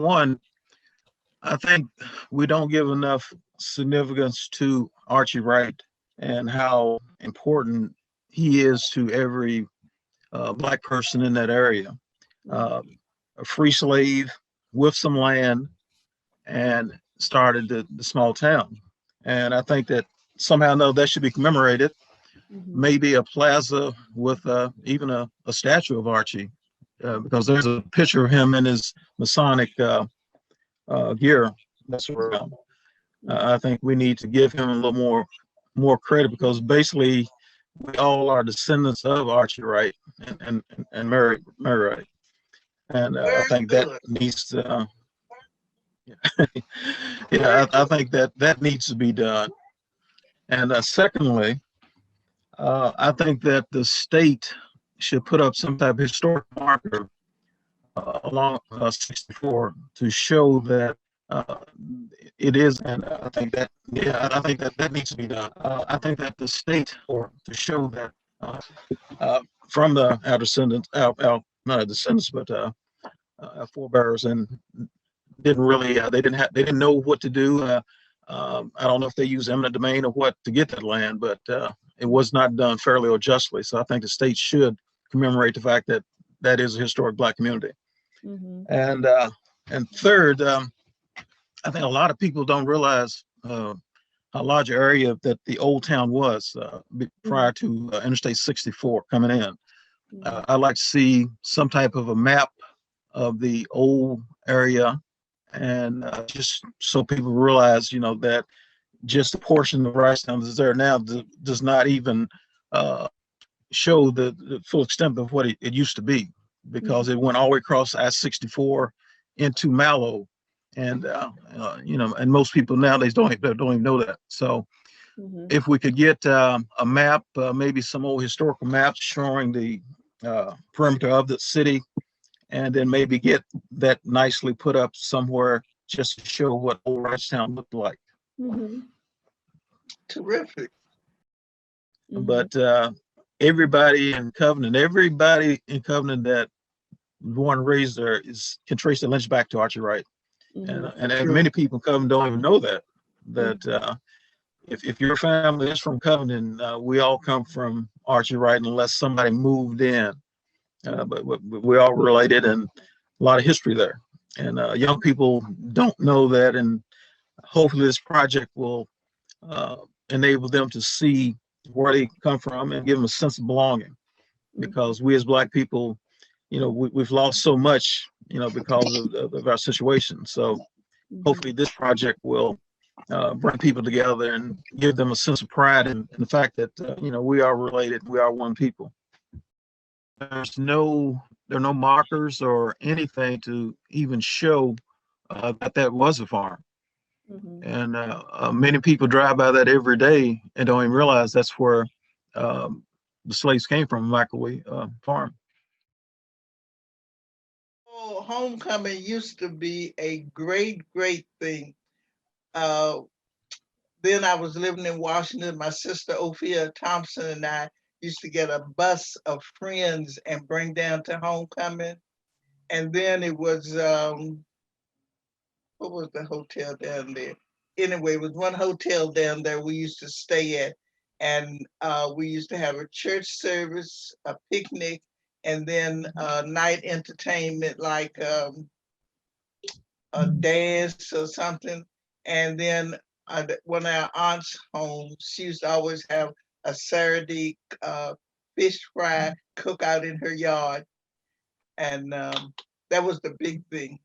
one, I think we don't give enough significance to Archie Wright and how important he is to every Black person in that area. Uh, a free slave with some land and started the small town. And I think that somehow, no, that should be commemorated. Maybe a plaza with even a statue of Archie, because there's a picture of him in his Masonic gear that's around. I think we need to give him a little more credit, because basically we all are descendants of Archie Wright and Mary Wright, and I think that needs to. Yeah, I think that needs to be done. And secondly, I think that the state should put up some type of historic marker along 64 to show that it is, and I think that, yeah, I think that needs to be done. I think that the state, or to show that from our descendants, our not our descendants, but our forebears, and didn't really, they didn't know what to do. I don't know if they use eminent domain or what to get that land, but it was not done fairly or justly. So I think the state should commemorate the fact that that is a historic Black community. And third, I think a lot of people don't realize how large an area that the old town was prior to Interstate 64 coming in. I'd like to see some type of a map of the old area, and just so people realize, that just a portion of Wrightstown that's there now does not even show the full extent of what it used to be, because it went all the way across I-64 into Mallow, and and most people nowadays don't even know that. So if we could get a map, maybe some old historical maps showing the perimeter of the city, and then maybe get that nicely put up somewhere just to show what old Wrightstown looked like. Terrific. But everybody in Covenant that born and raised there can trace the lynch back to Archie Wright. And many people in Covenant don't even know that if your family is from Covenant, we all come from Archie Wright, unless somebody moved in. But we're all related, and a lot of history there. And young people don't know that, and hopefully this project will enable them to see where they come from and give them a sense of belonging. Because we as Black people, we've lost so much, because of our situation. So hopefully this project will bring people together and give them a sense of pride in the fact that, we are related, we are one people. There are no markers or anything to even show that was a farm. And many people drive by that every day and don't even realize that's where the slaves came from, McElwee farm. Oh, homecoming used to be a great thing. Then I was living in Washington. My sister Ophia Thompson and I used to get a bus of friends and bring down to homecoming. And then it was, what was the hotel down there? Anyway, it was one hotel down there we used to stay at. And we used to have a church service, a picnic, and then night entertainment, like a dance or something. And then when our aunt's home, she used to always have a Saturday fish fry cookout in her yard. And that was the big thing.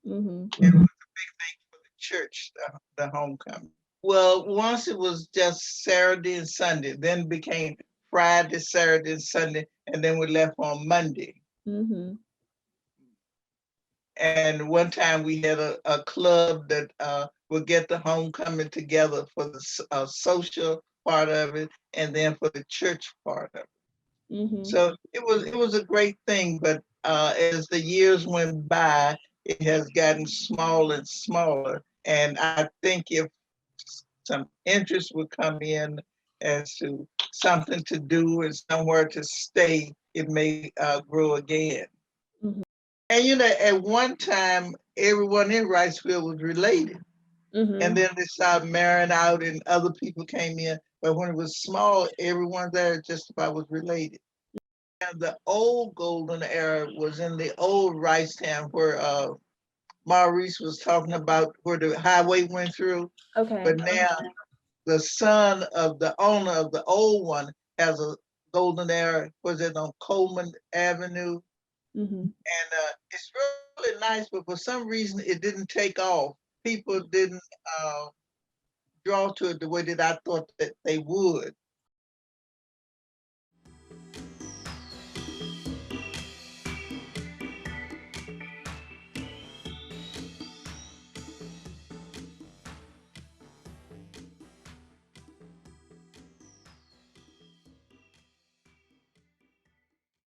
It was a big thing for the church, the homecoming. Well, once it was just Saturday and Sunday, then it became Friday, Saturday, and Sunday, and then we left on Monday. And one time we had a club that would get the homecoming together for the social part of it, and then for the church part of it. So it was a great thing, but as the years went by, it has gotten smaller and smaller. And I think if some interest would come in as to something to do and somewhere to stay, it may grow again. And you know, at one time, everyone in Wrightsville was related. And then they started marrying out and other people came in. But when it was small, everyone there just about was related. And the old golden era was in the old Wrightstown where Maurice was talking about where the highway went through. Okay. But now the son of the owner of the old one has a golden era, was it on Coleman Avenue? And it's really nice, but for some reason it didn't take off. People didn't draw to it the way that I thought that they would.